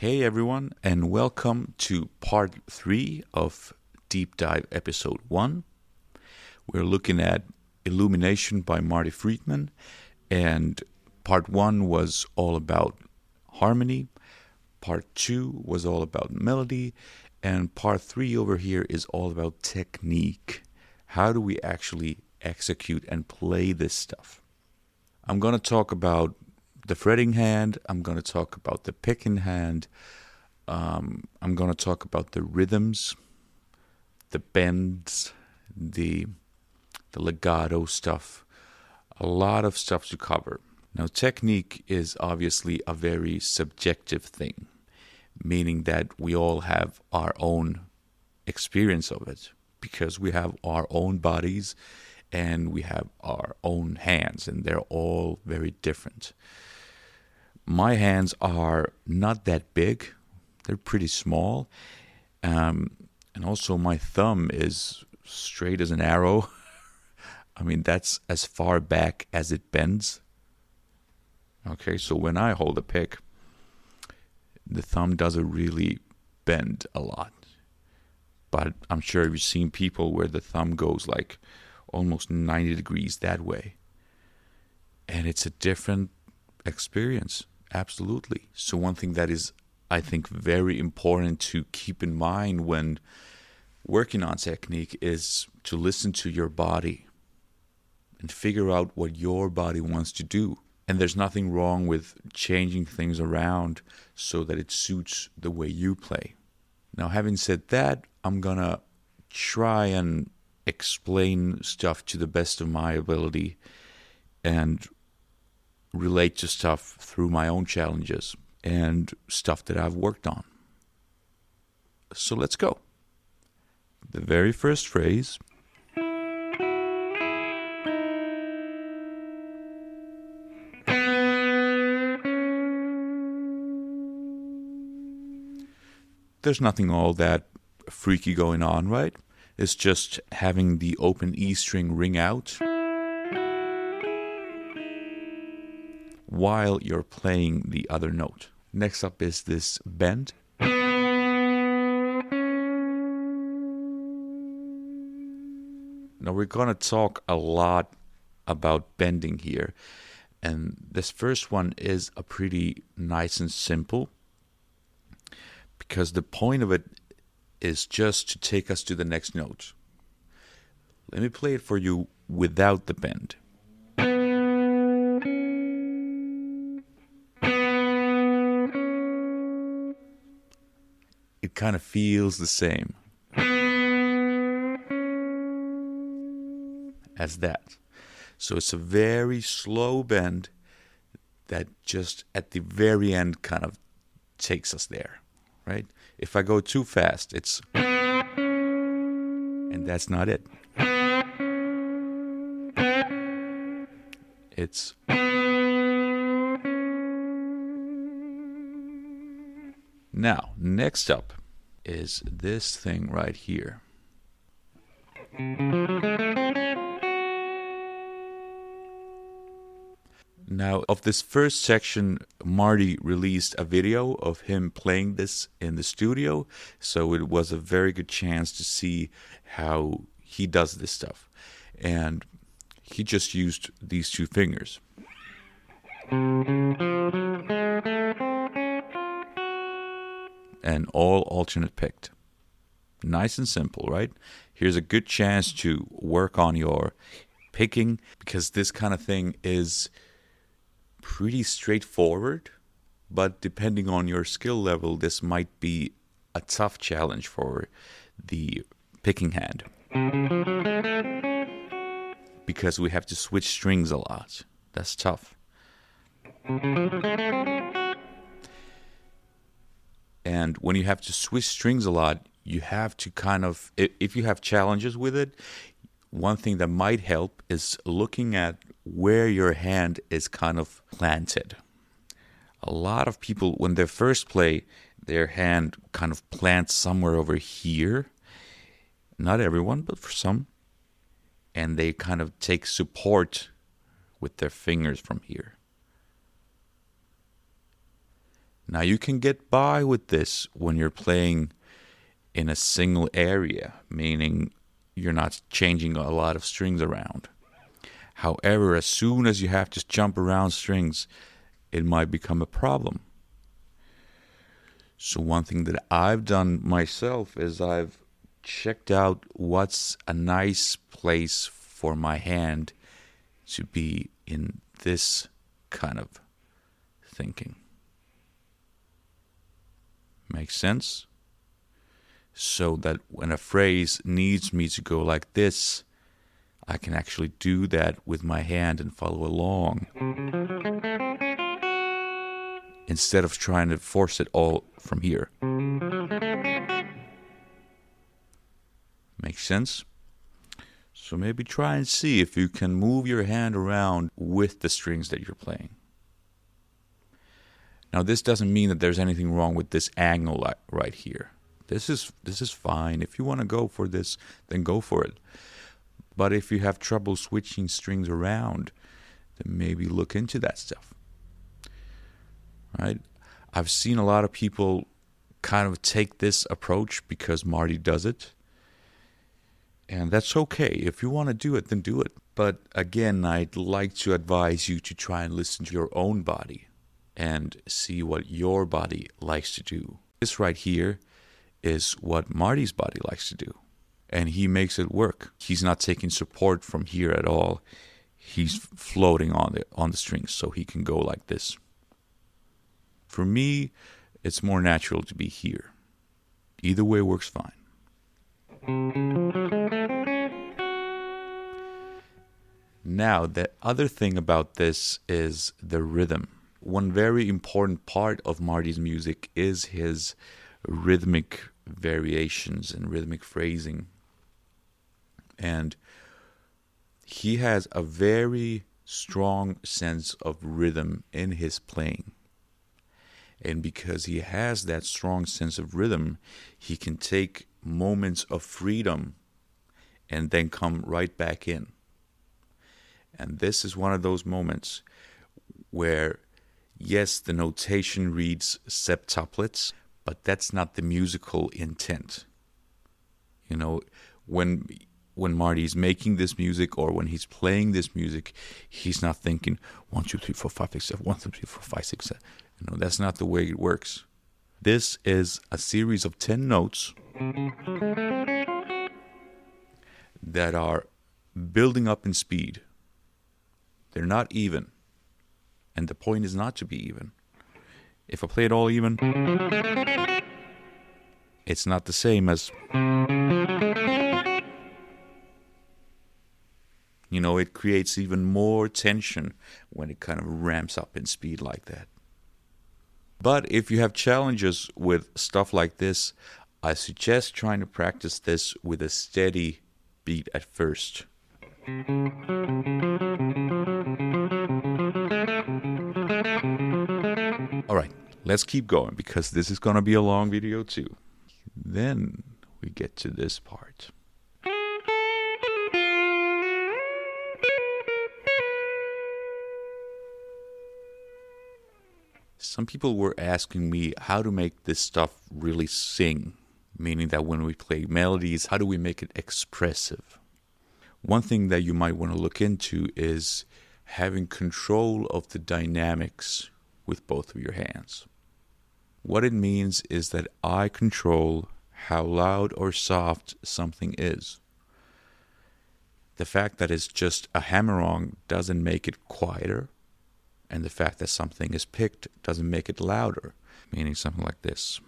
Hey everyone, and welcome to part 3 of Deep Dive episode 1. We're looking at Illumination by Marty Friedman, and part 1 was all about harmony, part 2 was all about melody, and part 3 over here is all about technique. How do we actually execute and play this stuff? I'm going to talk about the fretting hand, I'm going to talk about the picking hand, I'm going to talk about the rhythms, the bends, the legato stuff, a lot of stuff to cover. Now, technique is obviously a very subjective thing, meaning that we all have our own experience of it, because we have our own bodies and we have our own hands, and they're all very different. My hands are not that big. They're pretty small. And also my thumb is straight as an arrow. I mean, that's as far back as it bends. Okay, so when I hold a pick, the thumb doesn't really bend a lot. But I'm sure you've seen people where the thumb goes like almost 90 degrees that way. And it's a different experience. Absolutely. So one thing that is, I think, very important to keep in mind when working on technique is to listen to your body and figure out what your body wants to do. And there's nothing wrong with changing things around so that it suits the way you play. Now, having said that, I'm going to try and explain stuff to the best of my ability and relate to stuff through my own challenges and stuff that I've worked on. So let's go. The very first phrase. There's nothing all that freaky going on, right? It's just having the open E string ring out while you're playing the other note. Next up is this bend. Now we're going to talk a lot about bending here. And this first one is a pretty nice and simple, because the point of it is just to take us to the next note. Let me play it for you without the bend. It kind of feels the same as that. So it's a very slow bend that just at the very end kind of takes us there, right? If I go too fast, it's... and that's not it. It's... Now, next up is this thing right here. Now, of this first section, Marty released a video of him playing this in the studio, so it was a very good chance to see how he does this stuff. And he just used these two fingers. And all alternate picked. Nice and simple, right? Here's a good chance to work on your picking, because this kind of thing is pretty straightforward, but depending on your skill level, this might be a tough challenge for the picking hand, because we have to switch strings a lot. That's tough. And when you have to switch strings a lot, you have to kind of, if you have challenges with it, one thing that might help is looking at where your hand is kind of planted. A lot of people, when they first play, their hand kind of plants somewhere over here. Not everyone, but for some. And they kind of take support with their fingers from here. Now you can get by with this when you're playing in a single area, meaning you're not changing a lot of strings around. However, as soon as you have to jump around strings, it might become a problem. So one thing that I've done myself is I've checked out what's a nice place for my hand to be in this kind of thinking. Makes sense? So that when a phrase needs me to go like this, I can actually do that with my hand and follow along, instead of trying to force it all from here. Makes sense? So maybe try and see if you can move your hand around with the strings that you're playing. Now this doesn't mean that there's anything wrong with this angle right here. This is fine. If you want to go for this, then go for it. But if you have trouble switching strings around, then maybe look into that stuff. Right? I've seen a lot of people kind of take this approach because Marty does it. And that's okay. If you want to do it, then do it. But again, I'd like to advise you to try and listen to your own body and see what your body likes to do. This right here is what Marty's body likes to do. And he makes it work. He's not taking support from here at all. He's floating on the strings, so he can go like this. For me, it's more natural to be here. Either way works fine. Now, the other thing about this is the rhythm. One very important part of Marty's music is his rhythmic variations and rhythmic phrasing. And he has a very strong sense of rhythm in his playing. And because he has that strong sense of rhythm, he can take moments of freedom and then come right back in. And this is one of those moments where, yes, the notation reads sextuplets, but that's not the musical intent. You know, when Marty's making this music or when he's playing this music, he's not thinking 1, 2, 3, 4, 5, 6, 7, 1, 2, 3, 4, 5, 6, 7. You know, that's not the way it works. This is a series of 10 notes that are building up in speed. They're not even. And the point is not to be even. If I play it all even, it's not the same as... You know, it creates even more tension when it kind of ramps up in speed like that. But if you have challenges with stuff like this, I suggest trying to practice this with a steady beat at first. Alright, let's keep going because this is going to be a long video too. Then we get to this part. Some people were asking me how to make this stuff really sing, meaning that when we play melodies, how do we make it expressive? One thing that you might want to look into is having control of the dynamics with both of your hands. What it means is that I control how loud or soft something is. The fact that it's just a hammer-on doesn't make it quieter, and the fact that something is picked doesn't make it louder, meaning something like this.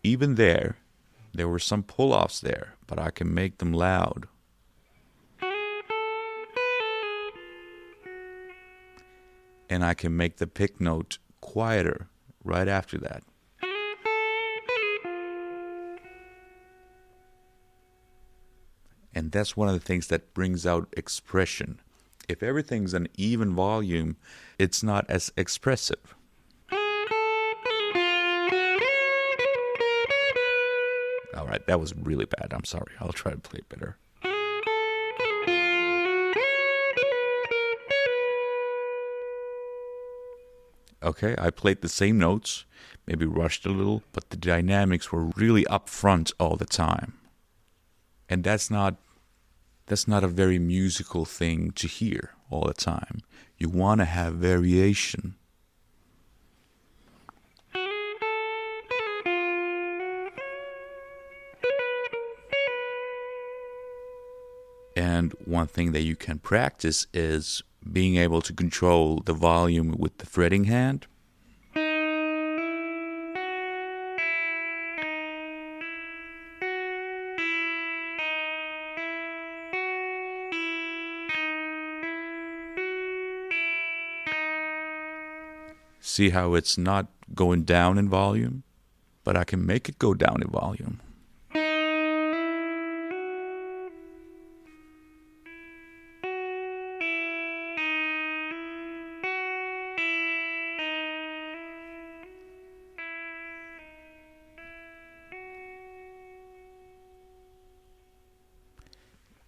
Even there were some pull-offs there, but I can make them loud. And I can make the pick note quieter right after that. And that's one of the things that brings out expression. If everything's an even volume, it's not as expressive. All right, that was really bad. I'm sorry. I'll try to play it better. Okay, I played the same notes, maybe rushed a little, but the dynamics were really up front all the time. And that's not a very musical thing to hear all the time. You want to have variation. And one thing that you can practice is being able to control the volume with the fretting hand. See how it's not going down in volume, but I can make it go down in volume.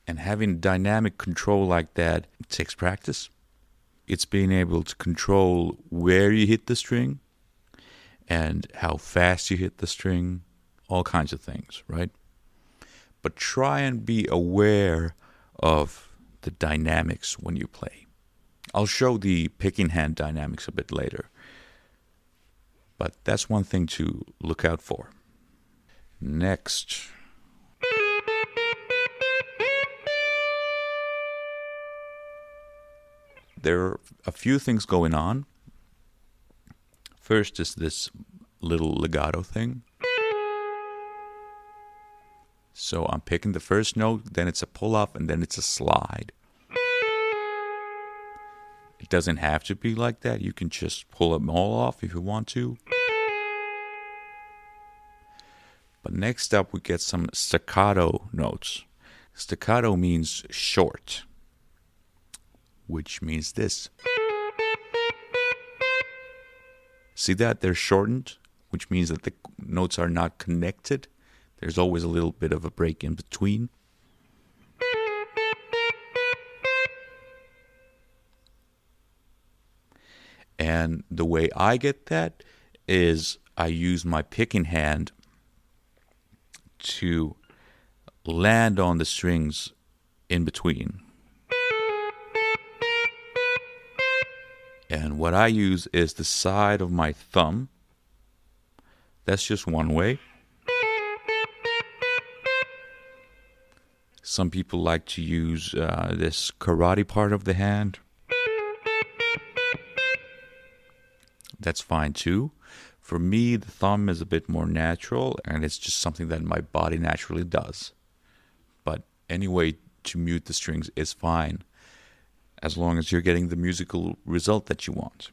And having dynamic control like that takes practice. It's being able to control where you hit the string and how fast you hit the string, all kinds of things, right? But try and be aware of the dynamics when you play. I'll show the picking hand dynamics a bit later. But that's one thing to look out for. Next. There are a few things going on. First is this little legato thing. So I'm picking the first note, then it's a pull-off, and then it's a slide. It doesn't have to be like that. You can just pull them all off if you want to. But next up we get some staccato notes. Staccato means short, which means this. See that? They're shortened, which means that the notes are not connected. There's always a little bit of a break in between. And the way I get that is I use my picking hand to land on the strings in between. And what I use is the side of my thumb. That's just one way. Some people like to use this karate part of the hand. That's fine too. For me, the thumb is a bit more natural, and it's just something that my body naturally does. But any way to mute the strings is fine, as long as you're getting the musical result that you want.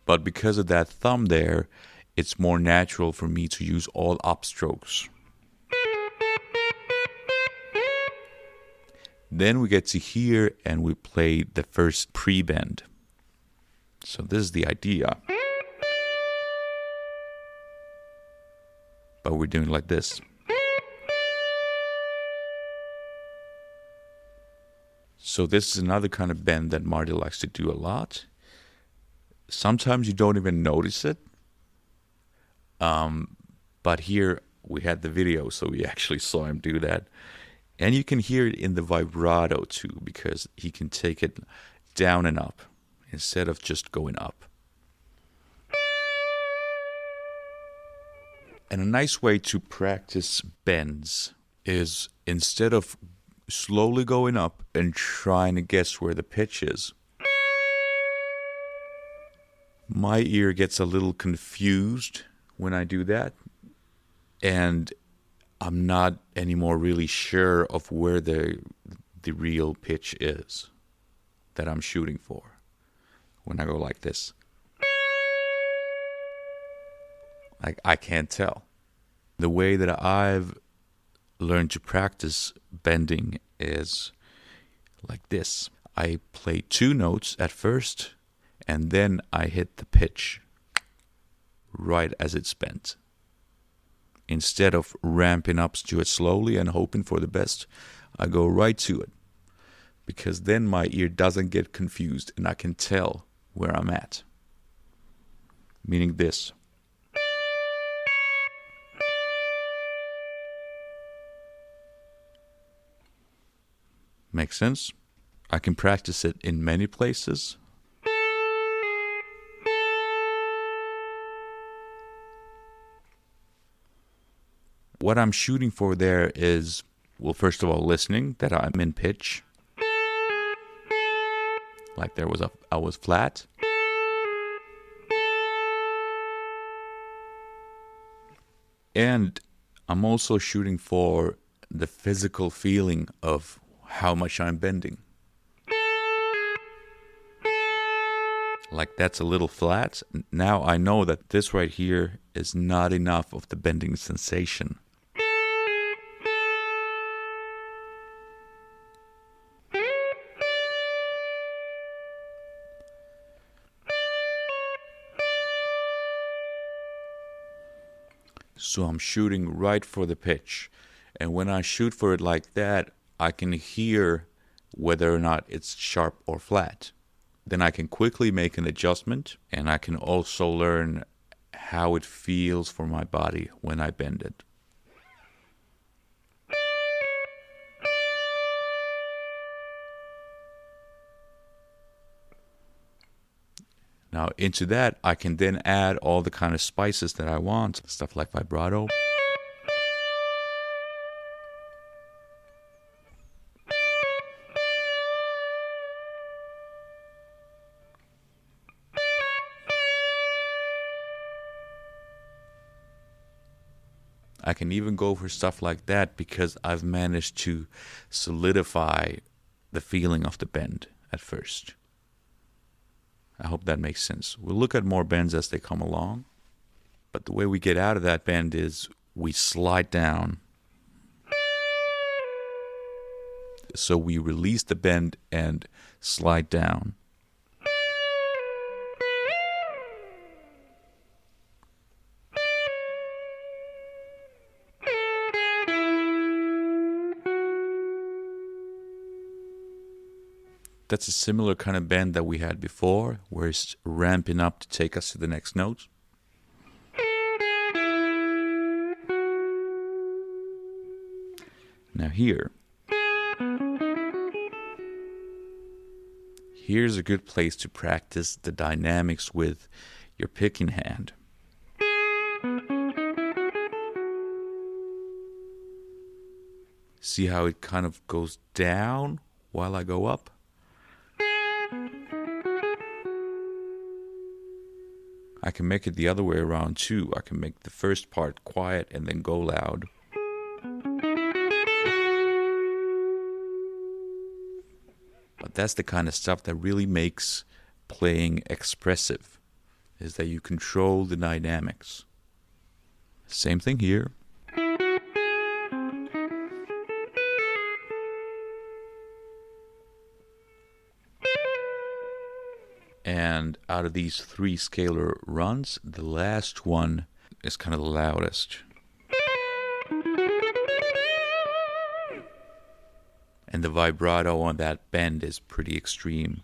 But because of that thumb there, it's more natural for me to use all upstrokes. Then we get to here and we play the first pre-bend. So this is the idea. But we're doing like this. So this is another kind of bend that Marty likes to do a lot. Sometimes you don't even notice it. But here we had the video, so we actually saw him do that. And you can hear it in the vibrato too, because he can take it down and up instead of just going up. And a nice way to practice bends is instead of slowly going up and trying to guess where the pitch is, my ear gets a little confused when I do that, and I'm not anymore really sure of where the real pitch is that I'm shooting for when I go like this. Like, I can't tell. The way that I've learned to practice bending is like this. I play two notes at first, and then I hit the pitch right as it's bent. Instead of ramping up to it slowly and hoping for the best, I go right to it. because then my ear doesn't get confused and I can tell where I'm at. Meaning this. Makes sense? I can practice it in many places. What I'm shooting for there is, well, first of all, listening that I'm in pitch. Like I was flat. And I'm also shooting for the physical feeling of how much I'm bending. Like that's a little flat. Now I know that this right here is not enough of the bending sensation. So I'm shooting right for the pitch. And when I shoot for it like that, I can hear whether or not it's sharp or flat. Then I can quickly make an adjustment, and I can also learn how it feels for my body when I bend it. Now into that, I can then add all the kind of spices that I want, stuff like vibrato. I can even go for stuff like that because I've managed to solidify the feeling of the bend at first. I hope that makes sense. We'll look at more bends as they come along. But the way we get out of that bend is we slide down. So we release the bend and slide down. That's a similar kind of bend that we had before, where it's ramping up to take us to the next note. Now here's a good place to practice the dynamics with your picking hand. See how it kind of goes down while I go up? I can make it the other way around too. I can make the first part quiet and then go loud. But that's the kind of stuff that really makes playing expressive, is that you control the dynamics. Same thing here. And out of these three scalar runs, the last one is kind of the loudest. And the vibrato on that bend is pretty extreme.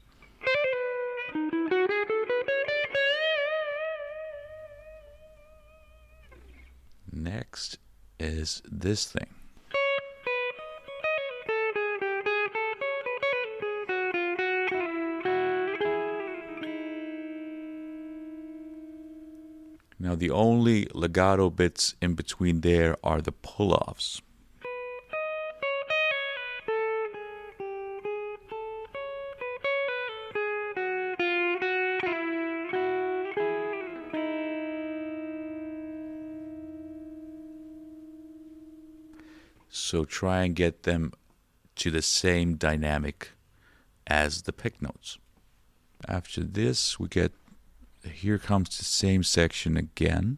Next is this thing. Now the only legato bits in between there are the pull-offs. So try and get them to the same dynamic as the pick notes. After this, we get, here comes the same section again.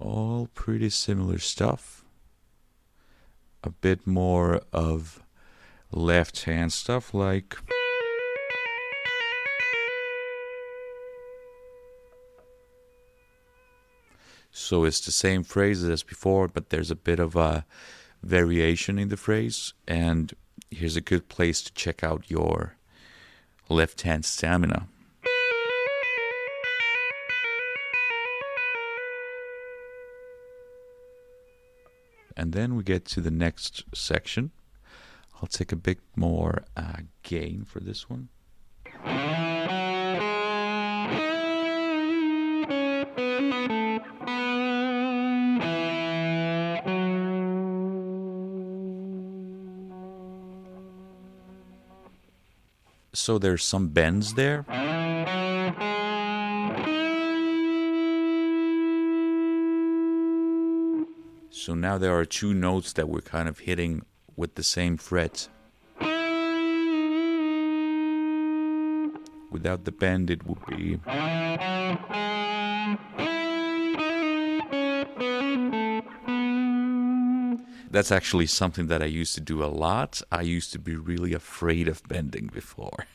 All pretty similar stuff. A bit more of left hand stuff like... So it's the same phrase as before, but there's a bit of a variation in the phrase. And here's a good place to check out your left hand stamina. And then we get to the next section. I'll take a bit more gain for this one. So there's some bends there. So now there are two notes that we're kind of hitting with the same fret. Without the bend, it would be. That's actually something that I used to do a lot. I used to be really afraid of bending before.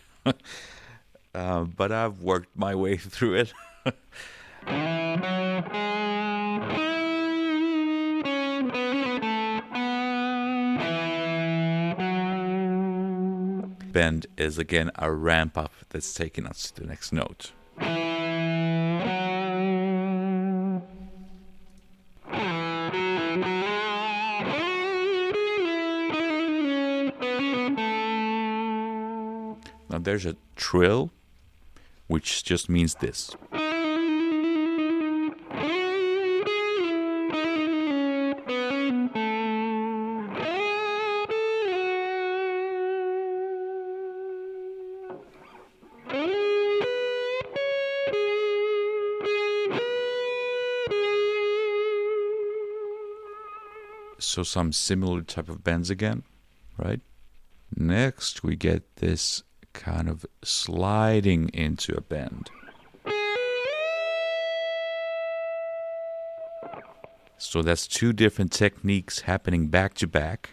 But I've worked my way through it. Bend is again a ramp up that's taking us to the next note. Now there's a trill, which just means this. So some similar type of bends again, right? Next we get this kind of sliding into a bend. So that's two different techniques happening back to back,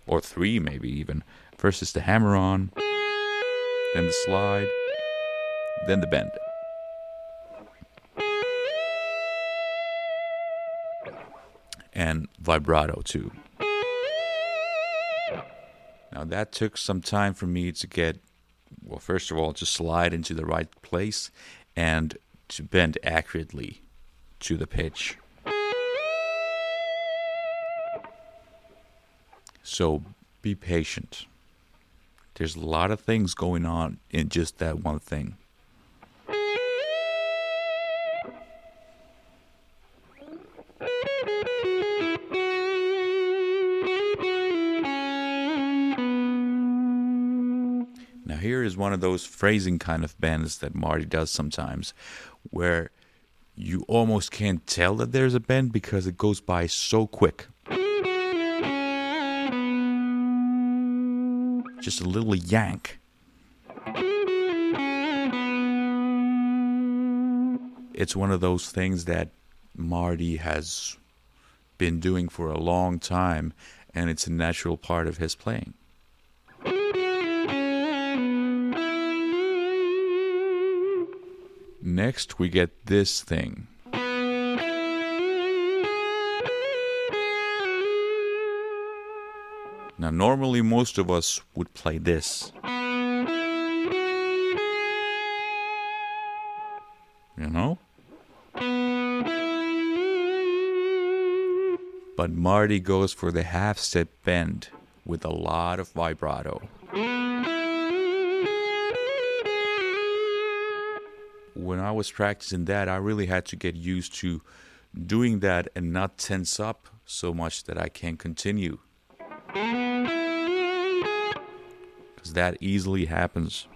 or three maybe even. First is the hammer on, then the slide, then the bend. And vibrato too. Now that took some time for me to get, well, first of all, to slide into the right place and to bend accurately to the pitch. So be patient. There's a lot of things going on in just that one thing. Now here is one of those phrasing kind of bends that Marty does sometimes, where you almost can't tell that there's a bend because it goes by so quick. Just a little yank. It's one of those things that Marty has been doing for a long time, and it's a natural part of his playing. Next, we get this thing. Now, normally most of us would play this. You know? But Marty goes for the half-step bend with a lot of vibrato. When I was practicing that, I really had to get used to doing that and not tense up so much that I can't continue. Because that easily happens.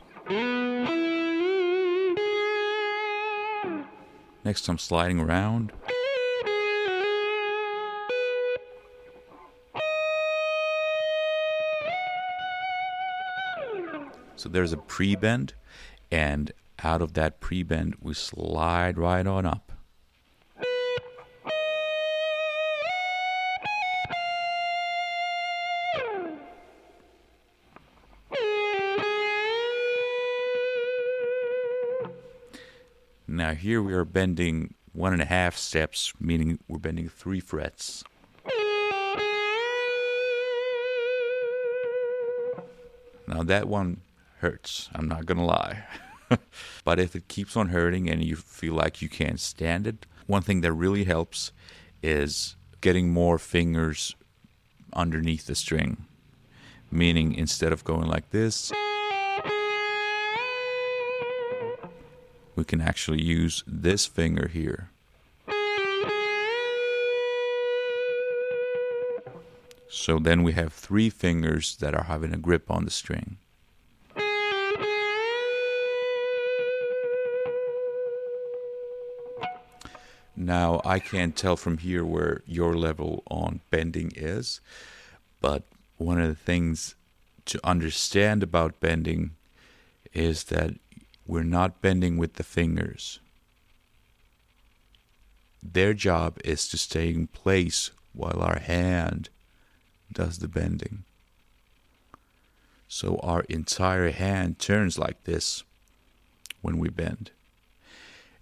Next, I'm sliding around. So there's a pre-bend, and out of that pre-bend, we slide right on up. Now here we are bending 1.5 steps, meaning we're bending 3 frets. Now that one hurts, I'm not gonna lie. But if it keeps on hurting and you feel like you can't stand it, one thing that really helps is getting more fingers underneath the string. Meaning, instead of going like this, we can actually use this finger here. So then we have 3 fingers that are having a grip on the string. Now, I can't tell from here where your level on bending is, but one of the things to understand about bending is that we're not bending with the fingers. Their job is to stay in place while our hand does the bending. So our entire hand turns like this when we bend.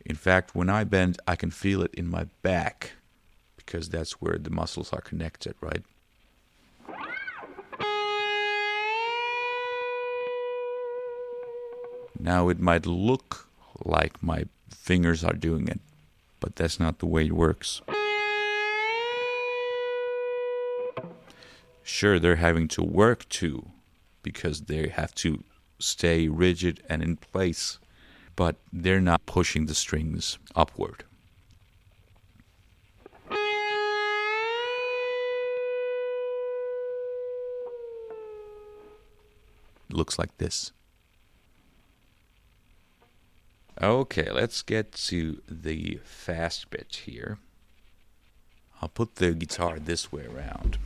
In fact, when I bend, I can feel it in my back because that's where the muscles are connected, right? Now it might look like my fingers are doing it, but that's not the way it works. Sure, they're having to work too, because they have to stay rigid and in place, but they're not pushing the strings upward. It looks like this. Okay, let's get to the fast bit here. I'll put the guitar this way around.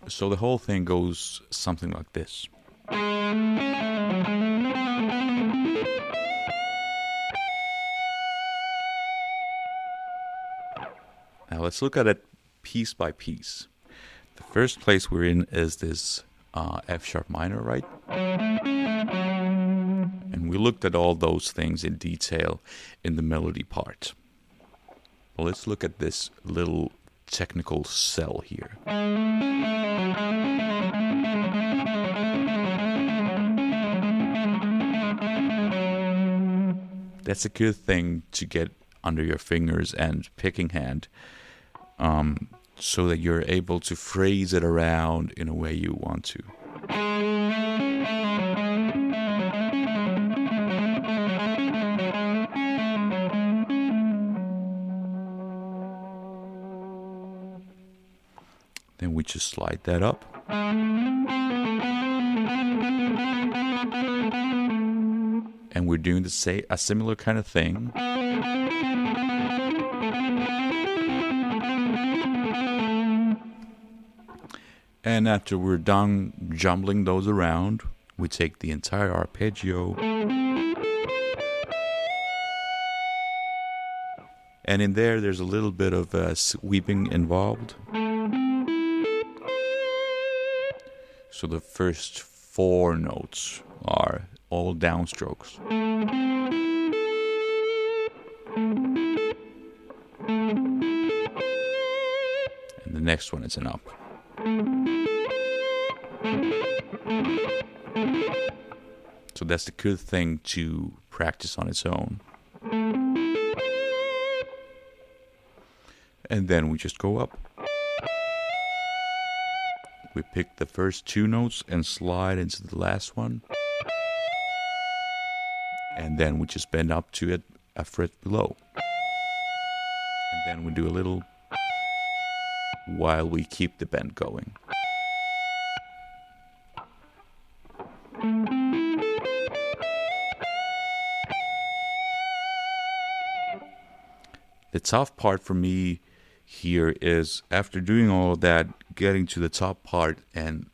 So the whole thing goes something like this. Now let's look at it piece by piece. The first place we're in is this F sharp minor, right? And we looked at all those things in detail in the melody part. Well, let's look at this little technical cell here. That's a good thing to get under your fingers and picking hand, so that you're able to phrase it around in a way you want to. Then we just slide that up. And we're doing a similar kind of thing. And after we're done jumbling those around, we take the entire arpeggio. And in there's a little bit of sweeping involved. So the first 4 notes are all downstrokes. And the next one is an up. So that's the good thing to practice on its own. And then we just go up. We pick the first 2 notes and slide into the last one. And then we just bend up to it a fret below. And then we do a little while we keep the bend going. The tough part for me here is, after doing all of that, getting to the top part and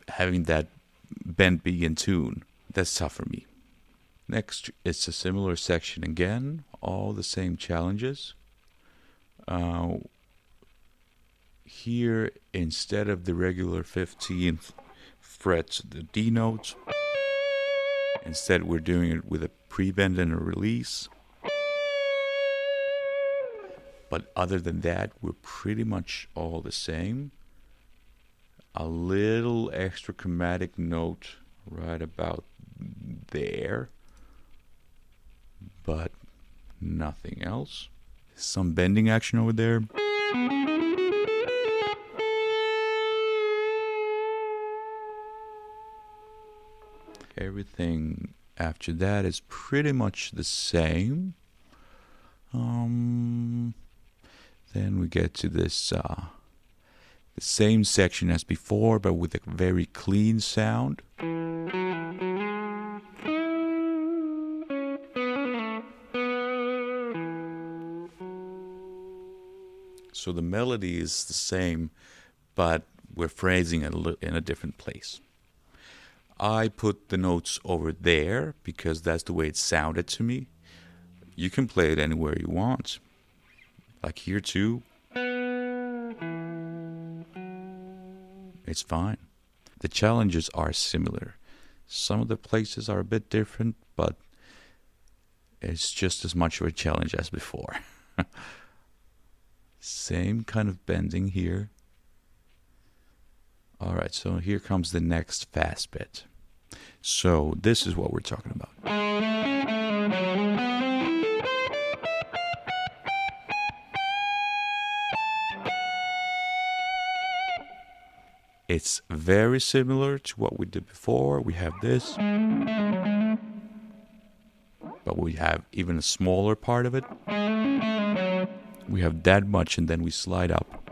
having that bend be in tune. That's tough for me. Next, it's a similar section again, all the same challenges. Here, instead of the regular 15th frets, the D notes, instead we're doing it with a pre-bend and a release. But other than that, we're pretty much all the same. A little extra chromatic note right about there, but nothing else. Some bending action over there. Everything after that is pretty much the same. Then we get to this the same section as before, but with a very clean sound. So the melody is the same, but we're phrasing it in a different place. I put the notes over there because that's the way it sounded to me. You can play it anywhere you want. Like here too. It's fine. The challenges are similar. Some of the places are a bit different, but it's just as much of a challenge as before. Same kind of bending here. Alright, so here comes the next fast bit. So this is what we're talking about. It's very similar to what we did before. We have this, but we have even a smaller part of it. We have that much, and then we slide up.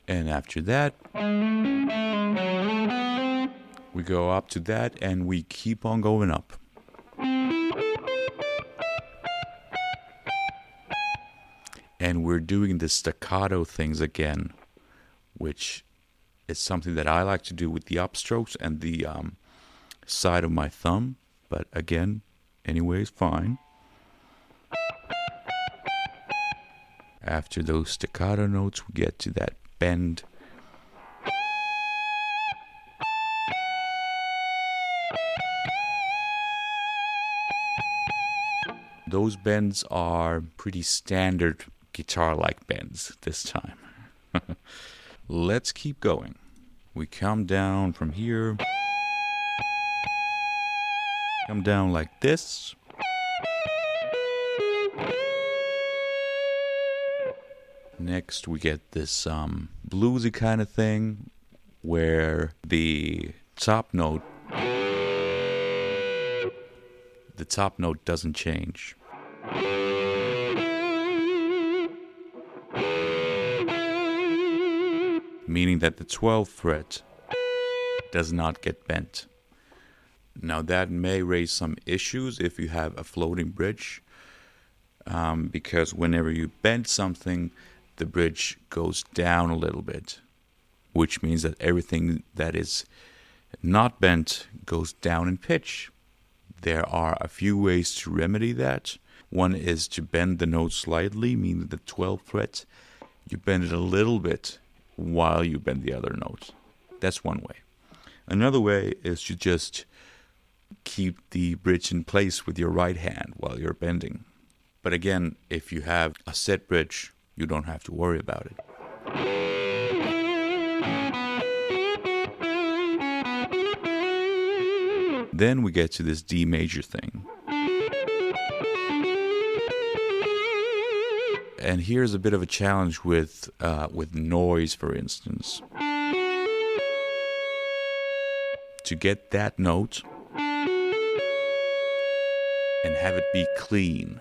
And after that, we go up to that, and we keep on going up. And we're doing the staccato things again, which is something that I like to do with the upstrokes and the side of my thumb. But again, anyways, fine. After those staccato notes, we get to that bend. Those bends are pretty standard guitar-like bends this time. Let's keep going. We come down from here. Come down like this. Next we get this bluesy kind of thing where the top note doesn't change. Meaning that the 12th fret does not get bent. Now that may raise some issues if you have a floating bridge, because whenever you bend something, the bridge goes down a little bit, which means that everything that is not bent goes down in pitch. There are a few ways to remedy that. One is to bend the note slightly, meaning the 12th fret, you bend it a little bit while you bend the other note. That's one way. Another way is to just keep the bridge in place with your right hand while you're bending. But again, if you have a set bridge, you don't have to worry about it. Then we get to this D major thing. And here's a bit of a challenge with noise, for instance. To get that note and have it be clean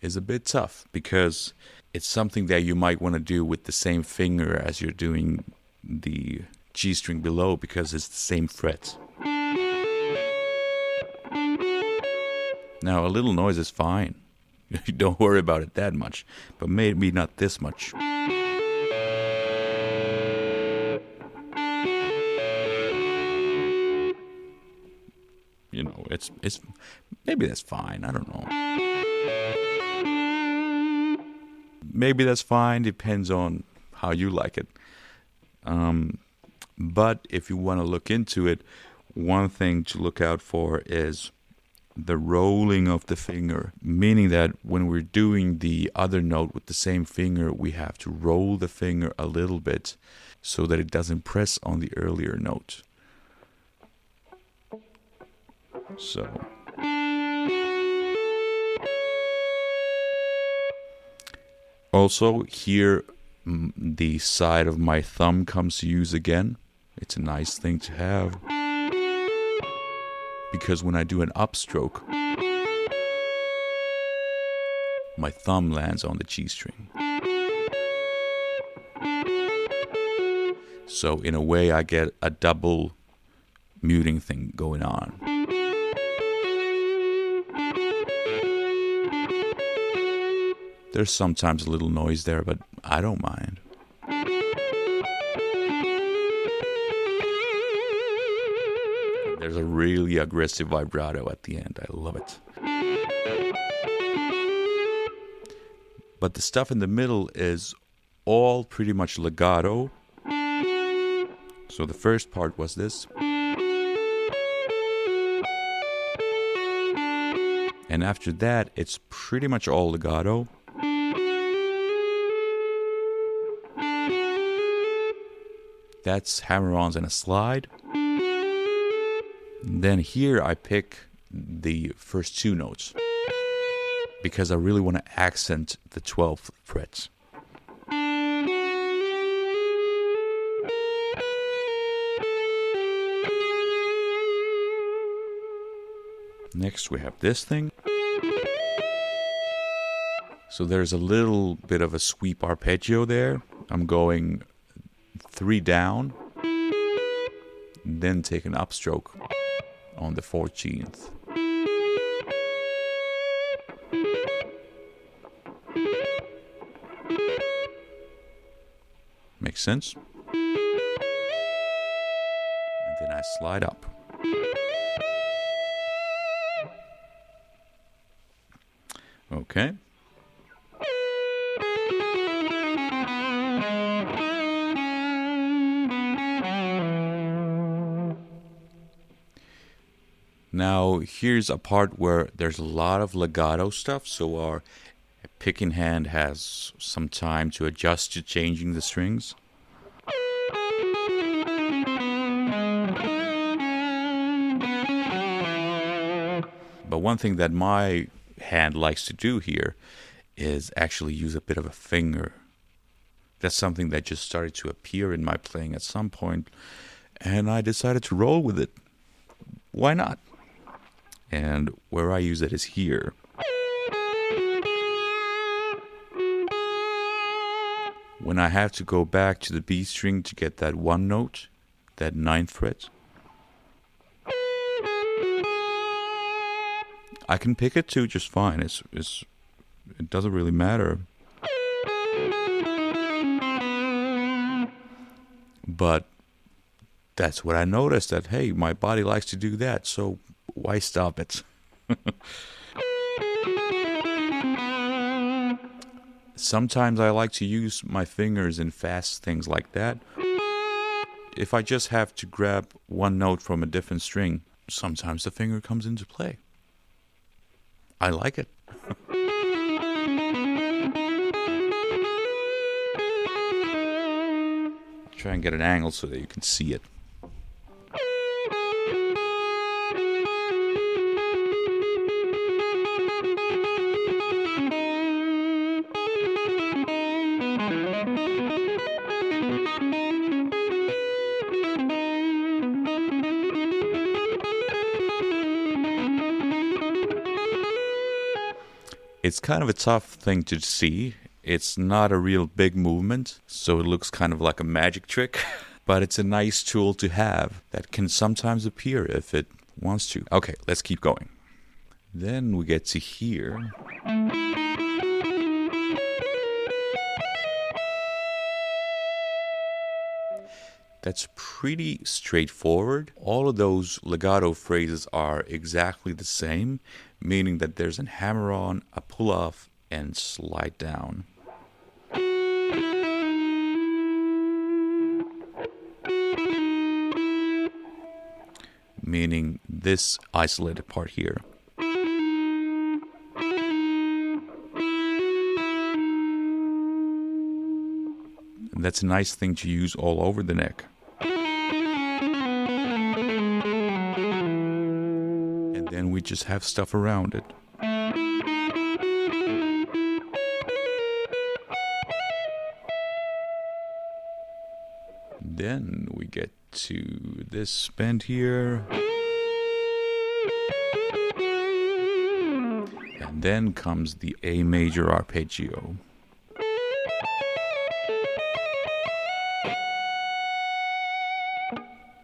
is a bit tough, because it's something that you might want to do with the same finger as you're doing the G string below, because it's the same fret. Now, a little noise is fine. Don't worry about it that much, but maybe not this much. You know, it's maybe that's fine. I don't know. Maybe that's fine. Depends on how you like it. But if you want to look into it, one thing to look out for is the rolling of the finger, meaning that when we're doing the other note with the same finger, we have to roll the finger a little bit so that it doesn't press on the earlier note. So also here the side of my thumb comes to use again. It's a nice thing to have, because when I do an upstroke, my thumb lands on the G string. So in a way I get a double muting thing going on. There's sometimes a little noise there, but I don't mind. There's a really aggressive vibrato at the end. I love it. But the stuff in the middle is all pretty much legato. So the first part was this. And after that, it's pretty much all legato. That's hammer-ons and a slide. Then here I pick the first two notes because I really want to accent the 12th fret. Next we have this thing. So there's a little bit of a sweep arpeggio there. I'm going 3 down, then take an upstroke on the 14th. Makes sense? And then I slide up. Okay. Now here's a part where there's a lot of legato stuff, so our picking hand has some time to adjust to changing the strings. But one thing that my hand likes to do here is actually use a bit of a finger. That's something that just started to appear in my playing at some point, and I decided to roll with it. Why not? And where I use it is here. When I have to go back to the B string to get that one note, that 9th fret, I can pick it too just fine. It doesn't really matter. But that's what I noticed, that hey, my body likes to do that, so why stop it? Sometimes I like to use my fingers in fast things like that. If I just have to grab one note from a different string, sometimes the finger comes into play. I like it. Try and get an angle so that you can see it. It's kind of a tough thing to see. It's not a real big movement, so it looks kind of like a magic trick. But it's a nice tool to have that can sometimes appear if it wants to. Okay, let's keep going. Then we get to here. That's pretty straightforward. All of those legato phrases are exactly the same, meaning that there's a hammer-on, a pull-off, and slide down. Meaning this isolated part here. That's a nice thing to use all over the neck. And then we just have stuff around it. Then we get to this bend here. And then comes the A major arpeggio.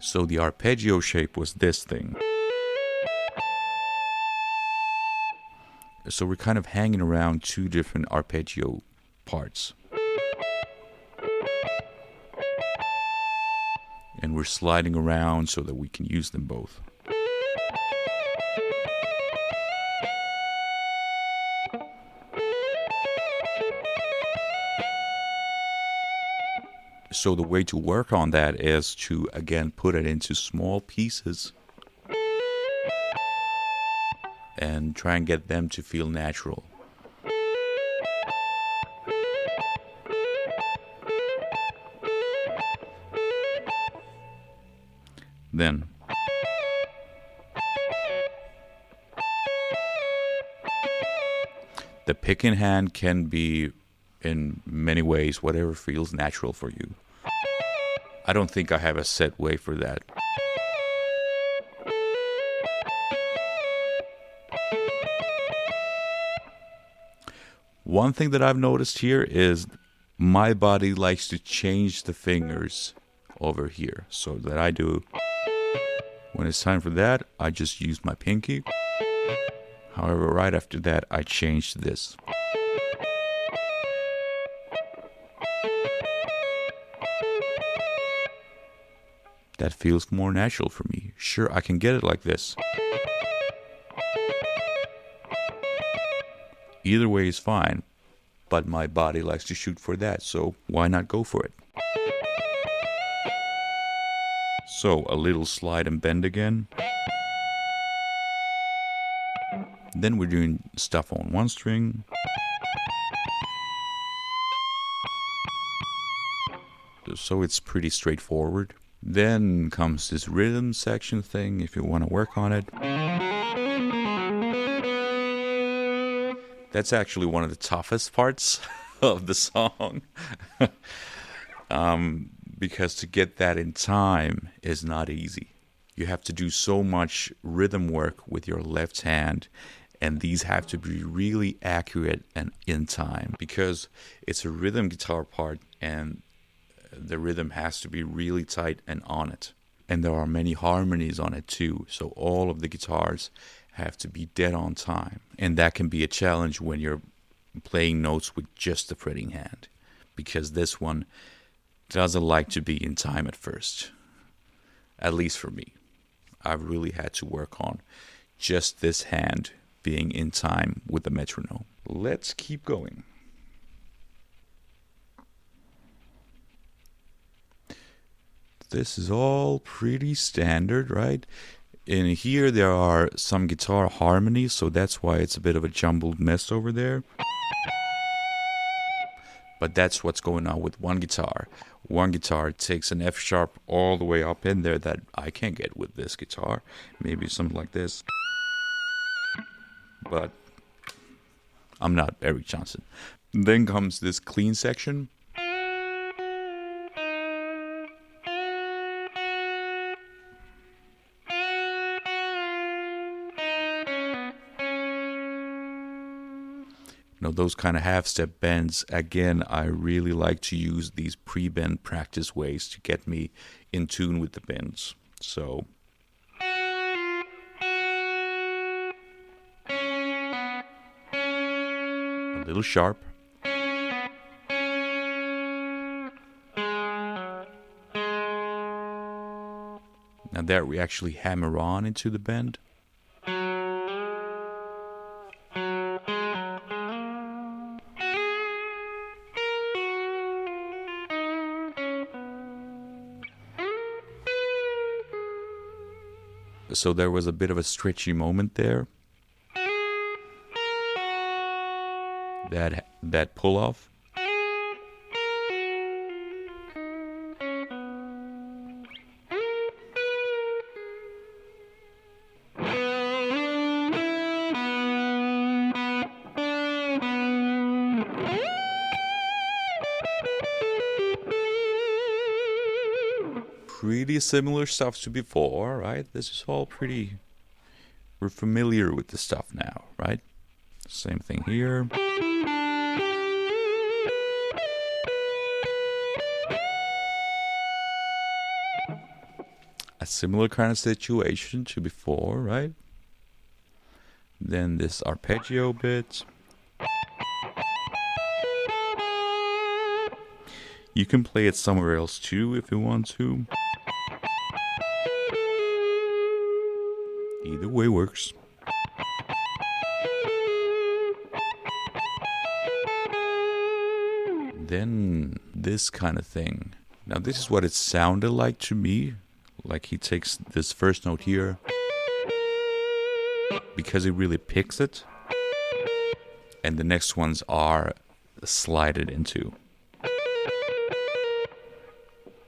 So the arpeggio shape was this thing. So we're kind of hanging around two different arpeggio parts. And we're sliding around so that we can use them both. So the way to work on that is to, again, put it into small pieces and try and get them to feel natural. Then the pick in hand can be in many ways, whatever feels natural for you. I don't think I have a set way for that. One thing that I've noticed here is my body likes to change the fingers over here. So that I do, when it's time for that, I just use my pinky. However, right after that, I change this. That feels more natural for me. Sure, I can get it like this. Either way is fine, but my body likes to shoot for that, so why not go for it? So, a little slide and bend again. Then we're doing stuff on one string. So it's pretty straightforward. Then comes this rhythm section thing, if you want to work on it. That's actually one of the toughest parts of the song. Because to get that in time is not easy. You have to do so much rhythm work with your left hand, and these have to be really accurate and in time, because it's a rhythm guitar part and the rhythm has to be really tight and on it. And there are many harmonies on it too, so all of the guitars have to be dead on time. And that can be a challenge when you're playing notes with just the fretting hand, because this one doesn't like to be in time at first. At least for me. I've really had to work on just this hand being in time with the metronome. Let's keep going. This is all pretty standard, right? In here there are some guitar harmonies, so that's why it's a bit of a jumbled mess over there. But that's what's going on with one guitar. One guitar takes an F sharp all the way up in there that I can't get with this guitar. Maybe something like this. But I'm not Eric Johnson. Then comes this clean section. You know, those kind of half-step bends, again, I really like to use these pre-bend practice ways to get me in tune with the bends. So, a little sharp. Now there we actually hammer on into the bend. So there was a bit of a stretchy moment there. That pull off. pretty similar stuff to before, right? This is all pretty... We're familiar with the stuff now, right? Same thing here. A similar kind of situation to before, right? Then this arpeggio bit. You can play it somewhere else too if you want to. Either way works. Then this kind of thing. Now this is what it sounded like to me. Like he takes this first note here because he really picks it, and the next ones are slided into.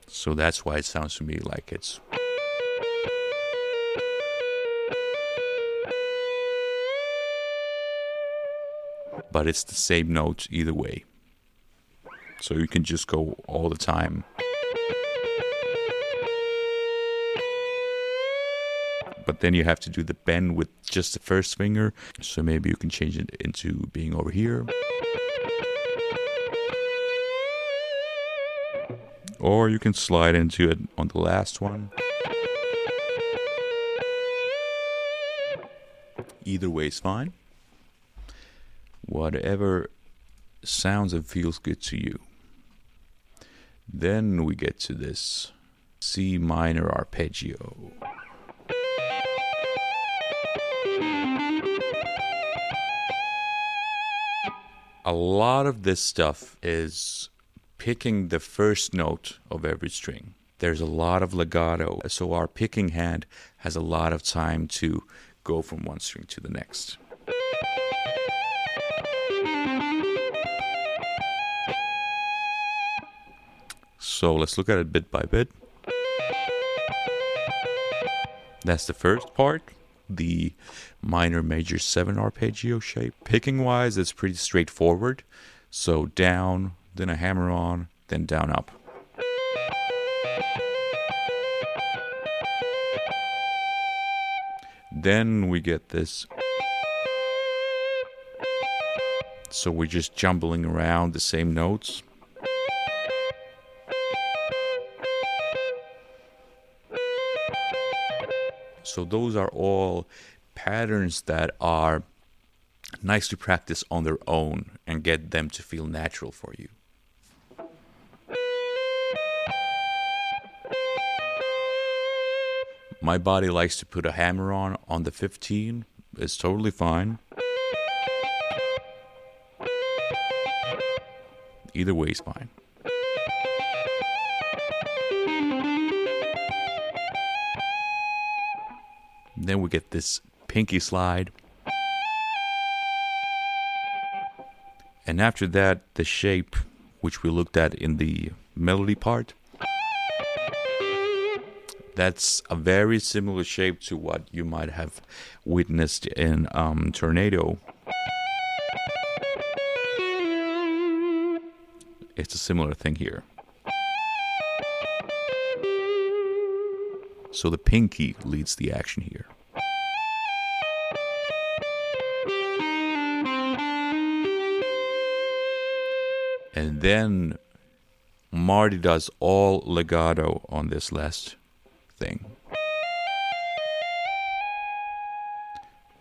So that's why it sounds to me like it's... But it's the same note either way. So you can just go all the time. But then you have to do the bend with just the first finger. So maybe you can change it into being over here. Or you can slide into it on the last one. Either way is fine. Whatever sounds and feels good to you. Then we get to this C minor arpeggio. A lot of this stuff is picking the first note of every string. There's a lot of legato, so our picking hand has a lot of time to go from one string to the next. So let's look at it bit by bit. That's the first part, the minor major 7 arpeggio shape. Picking wise, it's pretty straightforward. So down, then a hammer on, then down up. Then we get this. So we're just jumbling around the same notes. So those are all patterns that are nice to practice on their own and get them to feel natural for you. My body likes to put a hammer on the 15. It's totally fine. Either way is fine. Then we get this pinky slide. And after that, the shape, which we looked at in the melody part. That's a very similar shape to what you might have witnessed in Tornado. It's a similar thing here. So the pinky leads the action here. And then Marty does all legato on this last thing.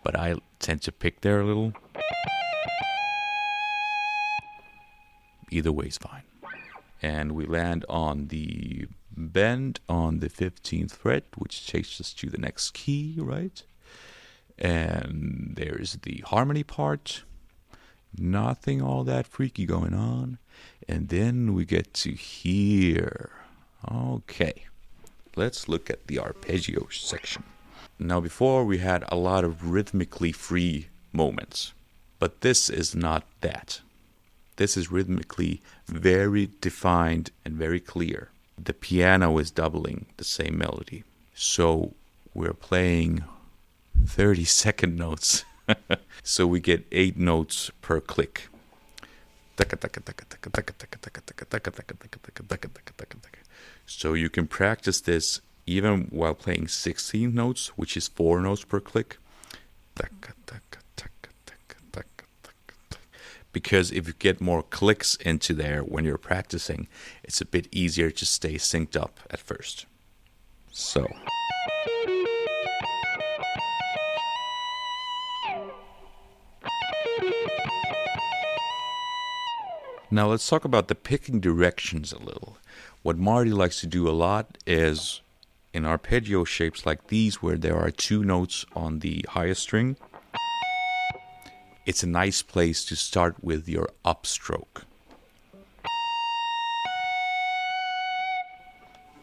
But I tend to pick there a little. Either way is fine. And we land on the bend on the 15th fret, which takes us to the next key, right? And there's the harmony part. Nothing all that freaky going on. And then we get to here. Okay. Let's look at the arpeggio section. Now before we had a lot of rhythmically free moments. But this is not that. This is rhythmically very defined and very clear. The piano is doubling the same melody. So we're playing 30-second notes. So we get 8 notes per click. So you can practice this even while playing 16 notes, which is 4 notes per click. Because if you get more clicks into there when you're practicing, it's a bit easier to stay synced up at first. So. Now let's talk about the picking directions a little. What Marty likes to do a lot is in arpeggio shapes like these, where there are 2 notes on the highest string, it's a nice place to start with your upstroke.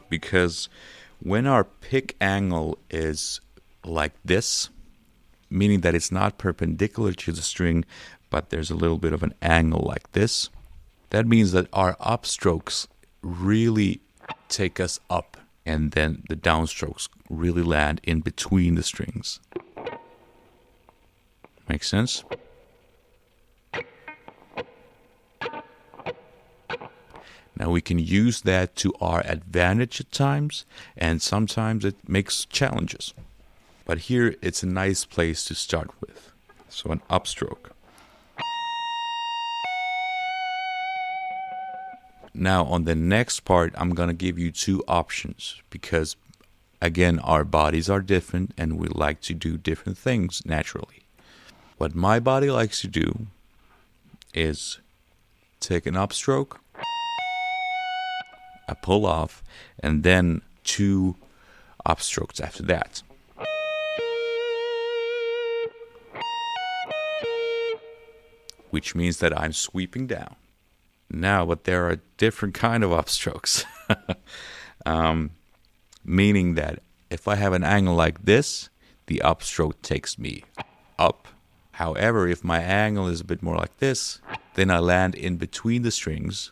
Because when our pick angle is like this, meaning that it's not perpendicular to the string, but there's a little bit of an angle like this, that means that our upstrokes really take us up, and then the downstrokes really land in between the strings. Make sense? Now we can use that to our advantage at times, and sometimes it makes challenges. But here it's a nice place to start with. So an upstroke. Now on the next part, I'm going to give you 2 options because, again, our bodies are different and we like to do different things naturally. What my body likes to do is take an upstroke, a pull off, and then 2 upstrokes after that. Which means that I'm sweeping down. Now, but there are different kind of upstrokes. Meaning that if I have an angle like this, the upstroke takes me up. However, if my angle is a bit more like this, then I land in between the strings,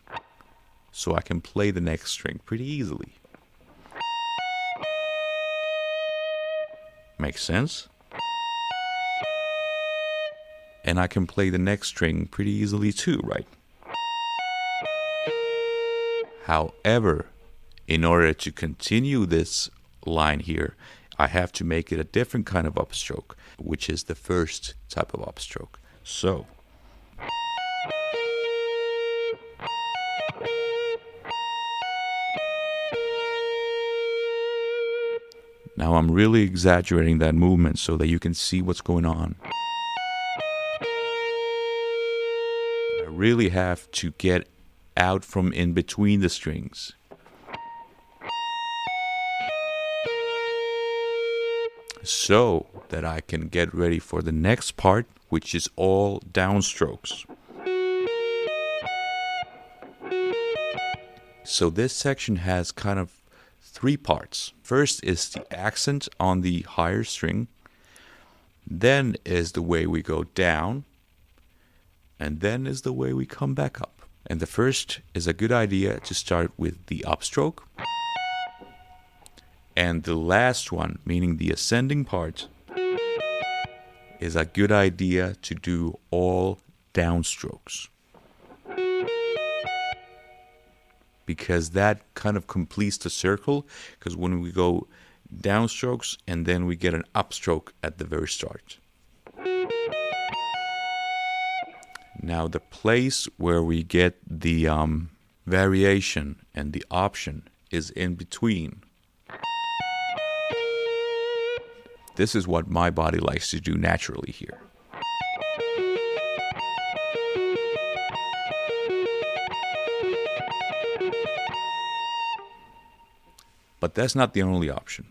so I can play the next string pretty easily. Makes sense? And I can play the next string pretty easily too, right? However, in order to continue this line here, I have to make it a different kind of upstroke, which is the first type of upstroke. So. Now I'm really exaggerating that movement so that you can see what's going on. I really have to get out from in between the strings. So that I can get ready for the next part, which is all downstrokes. So this section has kind of 3 parts. First is the accent on the higher string. Then is the way we go down. And then is the way we come back up. And the first is a good idea to start with the upstroke. And the last one, meaning the ascending part, is a good idea to do all downstrokes. Because that kind of completes the circle. Because when we go downstrokes and then we get an upstroke at the very start. Now the place where we get the variation and the option is in between. This is what my body likes to do naturally here. But that's not the only option.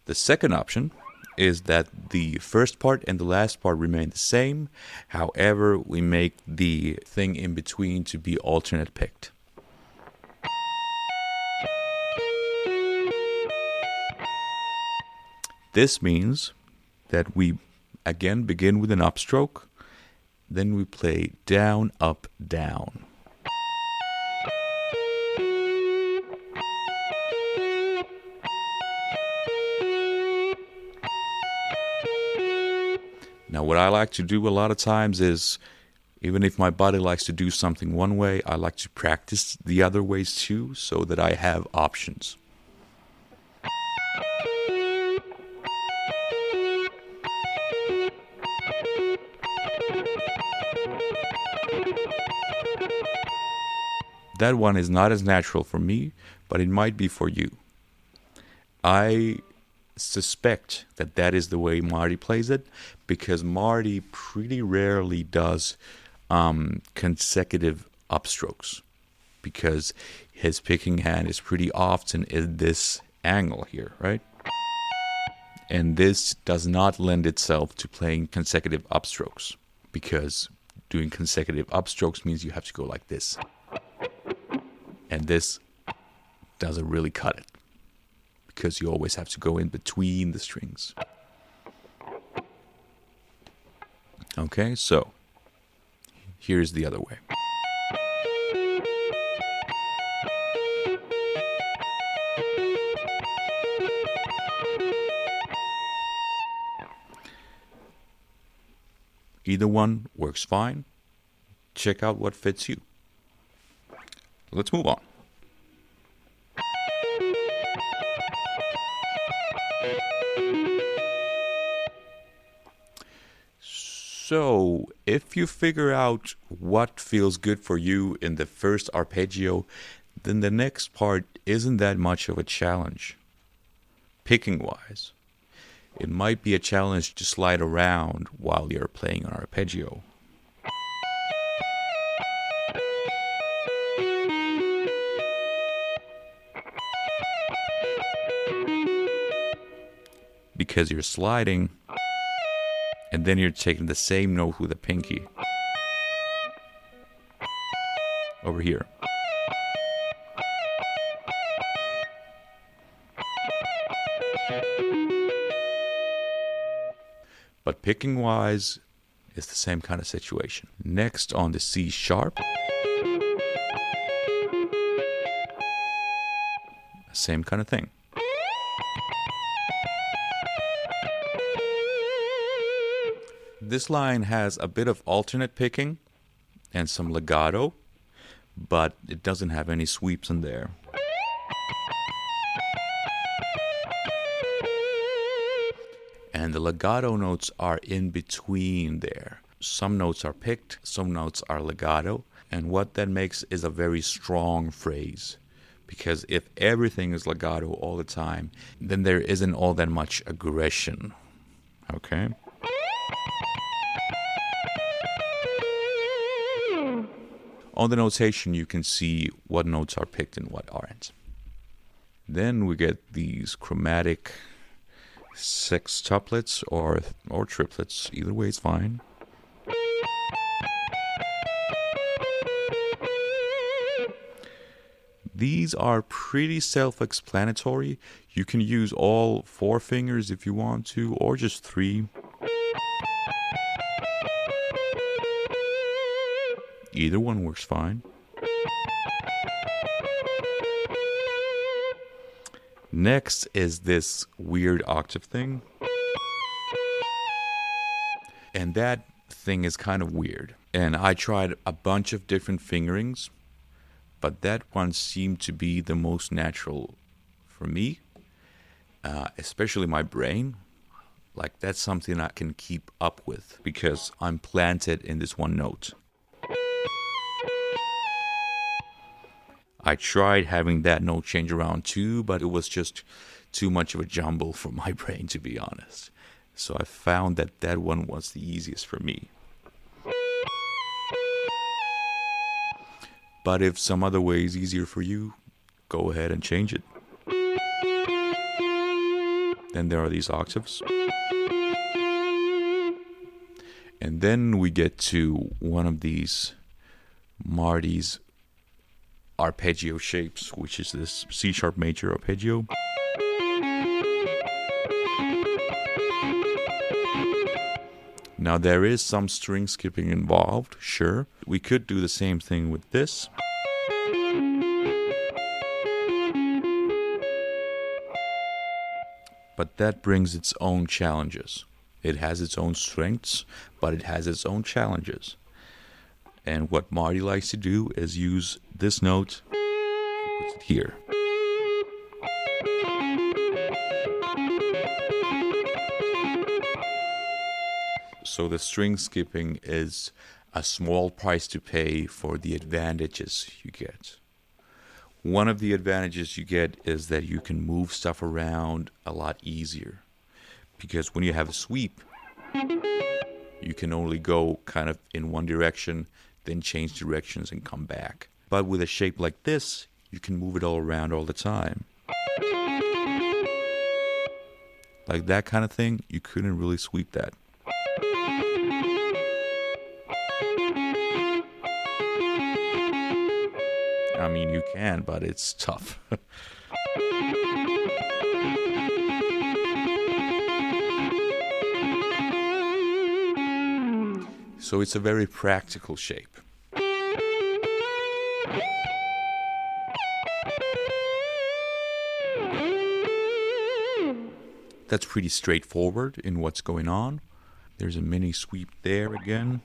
The second option is that the first part and the last part remain the same. However, we make the thing in between to be alternate picked. This means that we again begin with an upstroke, then we play down, up, down. Now, what I like to do a lot of times is, even if my body likes to do something one way, I like to practice the other ways too, so that I have options. That one is not as natural for me, but it might be for you. I suspect that that is the way Marty plays it, because Marty pretty rarely does consecutive upstrokes, because his picking hand is pretty often in this angle here, right? And this does not lend itself to playing consecutive upstrokes, because doing consecutive upstrokes means you have to go like this. And this doesn't really cut it, because you always have to go in between the strings. Okay, so here's the other way. Either one works fine. Check out what fits you. Let's move on. So, if you figure out what feels good for you in the first arpeggio, then the next part isn't that much of a challenge. Picking-wise, it might be a challenge to slide around while you're playing an arpeggio. Because you're sliding, and then you're taking the same note with a pinky over here. But picking wise, it's the same kind of situation. Next on the C sharp, same kind of thing. This line has a bit of alternate picking and some legato, but it doesn't have any sweeps in there. And the legato notes are in between there. Some notes are picked, some notes are legato, and what that makes is a very strong phrase. Because if everything is legato all the time, then there isn't all that much aggression. Okay? On the notation, you can see what notes are picked and what aren't. Then we get these chromatic sextuplets or triplets. Either way is fine. These are pretty self-explanatory. You can use all 4 fingers if you want to, or just 3. Either one works fine. Next is this weird octave thing. And that thing is kind of weird. And I tried a bunch of different fingerings, but that one seemed to be the most natural for me, especially my brain. Like, that's something I can keep up with because I'm planted in this one note. I tried having that note change around too, but it was just too much of a jumble for my brain, to be honest. So I found that that one was the easiest for me. But if some other way is easier for you, go ahead and change it. Then there are these octaves. And then we get to one of these Marty's arpeggio shapes, which is this C sharp major arpeggio. Now there is some string skipping involved, sure. We could do the same thing with this. But that brings its own challenges. It has its own strengths, but it has its own challenges. And what Marty likes to do is use this note, he puts it here. So the string skipping is a small price to pay for the advantages you get. One of the advantages you get is that you can move stuff around a lot easier. Because when you have a sweep, you can only go kind of in one direction, then change directions and come back. But with a shape like this, you can move it all around all the time. Like that kind of thing, you couldn't really sweep that. I mean, you can, but it's tough. So it's a very practical shape. That's pretty straightforward in what's going on. There's a mini sweep there again.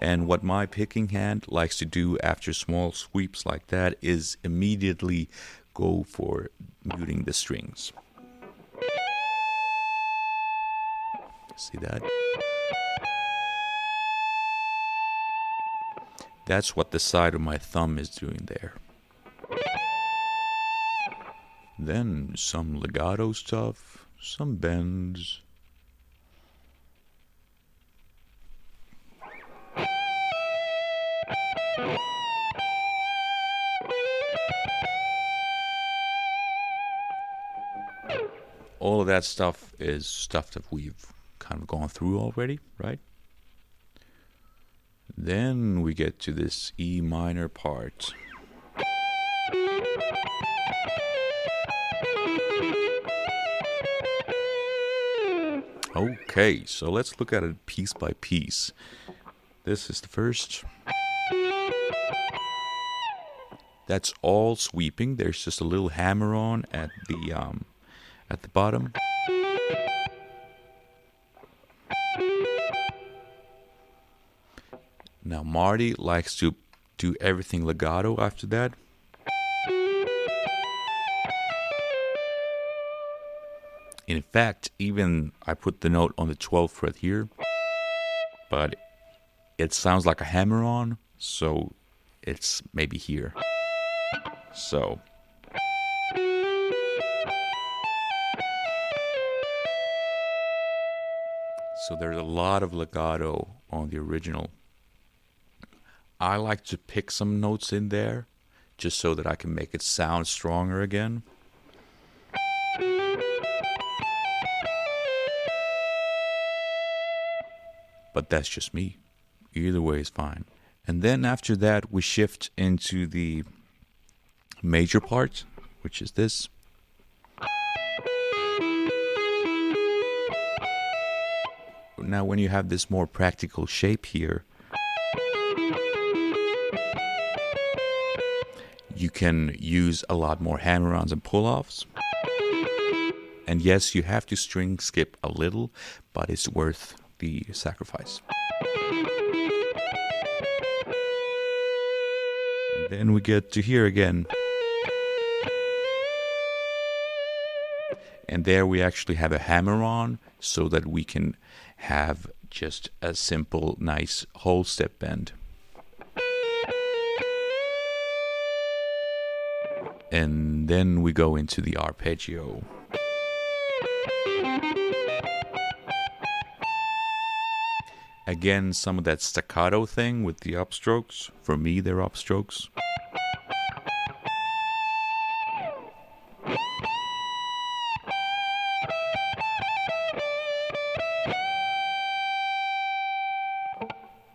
And what my picking hand likes to do after small sweeps like that is immediately go for muting the strings. See that? That's what the side of my thumb is doing there. Then some legato stuff, some bends. All of that stuff is stuff that we've kind of gone through already, right? Then we get to this E minor part. Okay, so let's look at it piece by piece. This is the first. That's all sweeping. There's just a little hammer on at the bottom. Now Marty likes to do everything legato after that. In fact, even I put the note on the 12th fret here, but it sounds like a hammer-on, so it's maybe here. So there's a lot of legato on the original. I like to pick some notes in there just so that I can make it sound stronger again. But that's just me. Either way is fine. And then after that, we shift into the major part, which is this. Now, when you have this more practical shape here, you can use a lot more hammer-ons and pull-offs. And yes, you have to string skip a little, but it's worth the sacrifice. And then we get to here again. And there we actually have a hammer-on so that we can have just a simple, nice whole step bend. And then we go into the arpeggio. Again, some of that staccato thing with the upstrokes. For me, they're upstrokes.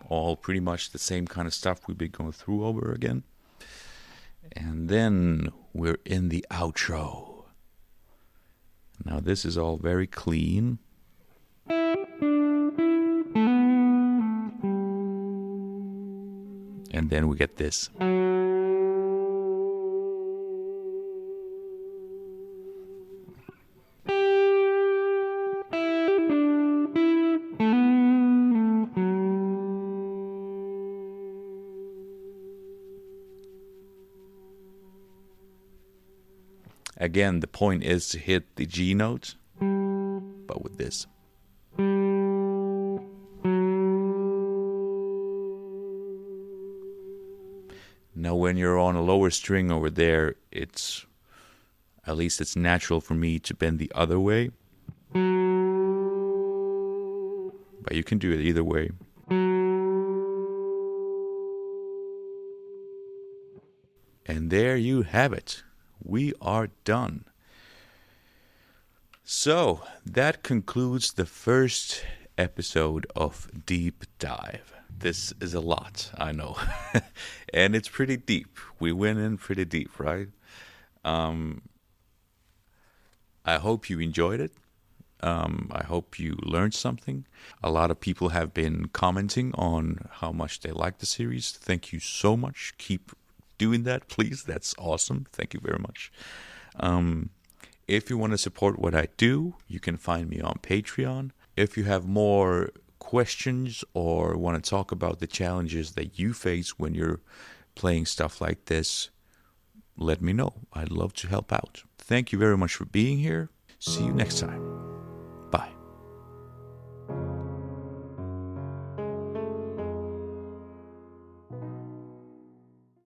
All pretty much the same kind of stuff we've been going through over again. And then we're in the outro. Now this is all very clean. And then we get this. Again, the point is to hit the G note, but with this. Now when you're on a lower string over there, at least it's natural for me to bend the other way. But you can do it either way. And there you have it. We are done. So, that concludes the first episode of Deep Dive. This is a lot, I know. And it's pretty deep. We went in pretty deep, right? I hope you enjoyed it. I hope you learned something. A lot of people have been commenting on how much they like the series. Thank you so much. Keep doing that, please. That's awesome. Thank you very much. If you want to support what I do, you can find me on Patreon. If you have more questions or want to talk about the challenges that you face when you're playing stuff like this, let me know. I'd love to help out. Thank you very much for being here. See you next time.